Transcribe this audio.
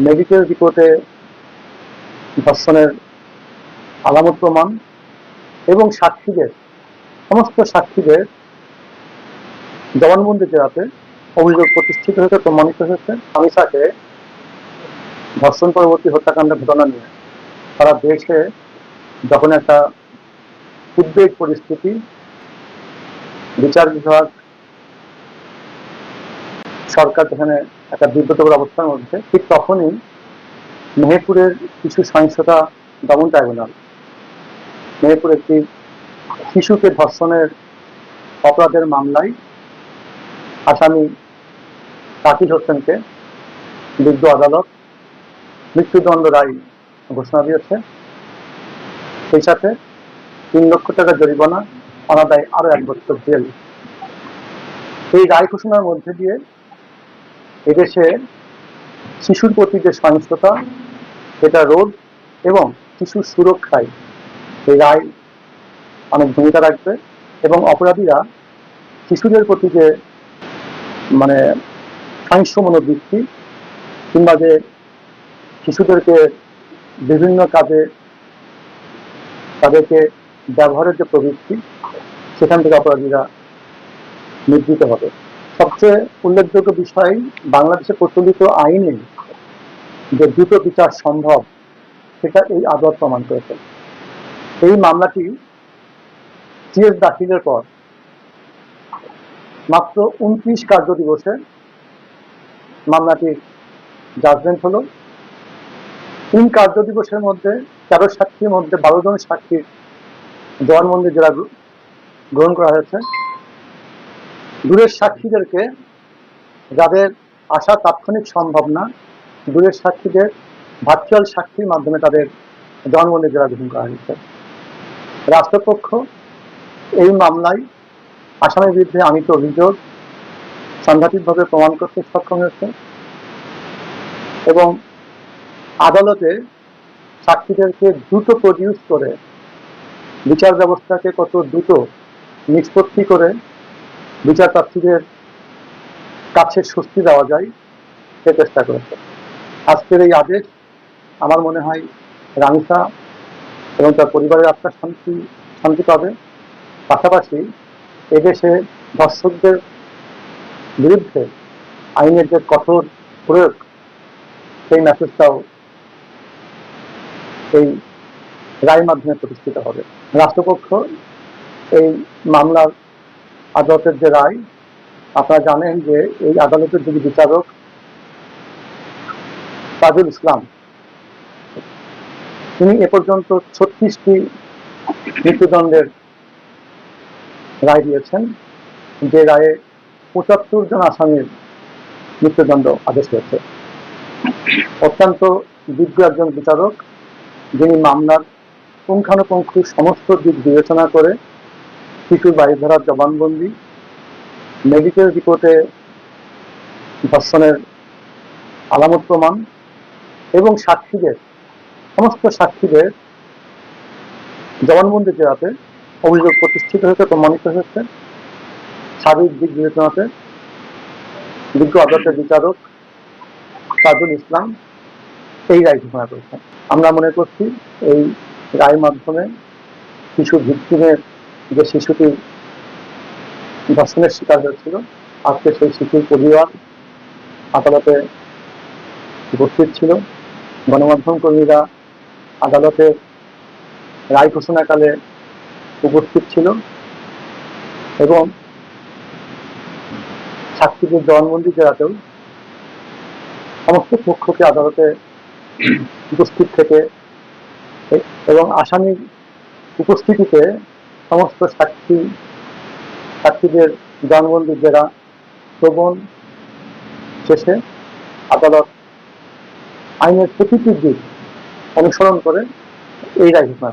Medical রিপোর্টে ধর্ষণের আলামত প্রমাণ এবং সমস্ত সাক্ষীদের জবানবন্দি দেওয়াতে অভিযোগ প্রতিষ্ঠিত হয়েছে, প্রমাণিত হয়েছে। আমিষাকে ধর্ষণ পরবর্তী হত্যাকাণ্ডের ঘটনা নিয়ে সারা দেশে যখন একটা উদ্বেগ পরিস্থিতি, বিচার বিভাগ, সরকার যেখানে একটা বিব্রতকর অবস্থার মধ্যে, ঠিক তখনই মেহেরপুরের শিশু সহিংসতা দমন ট্রাইব্যুনাল মেহেরপুর একটি শিশুকে ধর্ষণের অপরাধের মামলায় আসামি তাকির হোসেনকে বিজ্ঞ আদালত মৃত্যুদণ্ড রায় ঘোষণা দিয়েছে। সেই সাথে ৩ লক্ষ টাকা জরিমানা, অনাদায় আরো 1 বছর জেল। এই রায় ঘোষণার মধ্যে দিয়ে এদেশে শিশুর প্রতি যে সহিংসতা, এটা রোধ এবং শিশুর সুরক্ষায় এই রায় অনেক ভূমিকা রাখবে এবং অপরাধীরা শিশুদের প্রতি যে সহিংস মনোবৃত্তি কিংবা যে শিশুদেরকে বিভিন্ন কাজে তাদেরকে ব্যবহারের যে প্রবৃত্তি, সেখান থেকে অপরাধীরা নিবৃত হবে। সবচেয়ে উল্লেখযোগ্য বিষয়, বাংলাদেশে প্রচলিত আইনে যে দ্রুত বিচার সম্ভব সেটা এই আদালত প্রমাণ করেছে। এই মামলাটি কেস দাখিলের পর মাত্র 29 কার্য দিবসে মামলাটির জাজমেন্ট হলো। 3 কার্য দিবসের মধ্যে 13 সাক্ষীর মধ্যে 12 জন সাক্ষীর জবানবন্দি জেরা গ্রহণ করা হয়েছে। দূরের সাক্ষীদেরকে, যাদের আসা তাৎক্ষণিক সম্ভব না, দূরের সাক্ষীদের ভার্চুয়াল সাক্ষীর মাধ্যমে তাদের জবানবন্দি জেরা গ্রহণ করা হয়েছে। রাষ্ট্রপক্ষ এই মামলায় আসামির বিরুদ্ধে আনীত অভিযোগ সাংঘাতিকভাবে প্রমাণ করতে সক্ষম হয়েছে এবং আদালতে সাক্ষীদেরকে দ্রুত প্রডিউস করে বিচার ব্যবস্থাকে কত দ্রুত নিষ্পত্তি করে বিচার প্রার্থীদের কাছে স্বস্তি দেওয়া যায় সে চেষ্টা করেছে। আজকের এই আদেশ আমার মনে হয় রামিসা এবং তার পরিবারের আত্মার শান্তি পাবে। পাশাপাশি এদেশে ধর্ষকদের বিরুদ্ধে আইনের যে কঠোর প্রয়োগ, সেই মেসেজটাও এই রায়ের মাধ্যমে প্রতিষ্ঠিত হবে। রাষ্ট্রপক্ষ এই মামলার আদালতের যে রায়, আপনারা জানেন যে এই আদালতের যিনি বিচারক তাজুল ইসলাম, তিনি এ পর্যন্ত 36টি মৃত্যুদণ্ডের রায় দিয়েছেন, যে রায়ে 75 জন আসামির মৃত্যুদণ্ড আদেশ হয়েছে। অত্যন্ত বিজ্ঞ একজন বিচারক, যিনি মামলার পুঙ্খানুপুঙ্খ সমস্ত দিক বিবেচনা করে শিশুর বাড়িধারার জবানবন্দি, মেডিকেল রিপোর্টে ধর্ষণের আলামত প্রমাণ এবং সমস্ত সাক্ষীদের জবানবন্দি দেওয়াতে অভিযোগ প্রতিষ্ঠিত হয়েছে, প্রমাণিত হয়েছে। সার্বিক দিক বিবেচনাতে বিজ্ঞ আদালতের বিচারক তাজুল ইসলাম এই রায় ঘোষণা করেছেন। আমরা মনে করছি এই রায়ের মাধ্যমে শিশু ভিকটিমের, যে শিশুটি ধর্ষণের শিকার হয়েছিল, আজকে সেই শিশুর পরিবার আদালতে উপস্থিত ছিল, গণমাধ্যম কর্মীরা আদালতে রায় ঘোষণাকালে উপস্থিত ছিল এবং সাক্ষীদের জবানবন্দি জেরাতেও সমস্ত পক্ষকে আদালতে উপস্থিত থেকে এবং আসামির উপস্থিতিতে সমস্ত সাক্ষীদের জবানবন্দি জেরা শ্রবণ শেষে আদালত আইনের প্রতিটি দিক অনুসরণ করে এই রায় ঘোষণা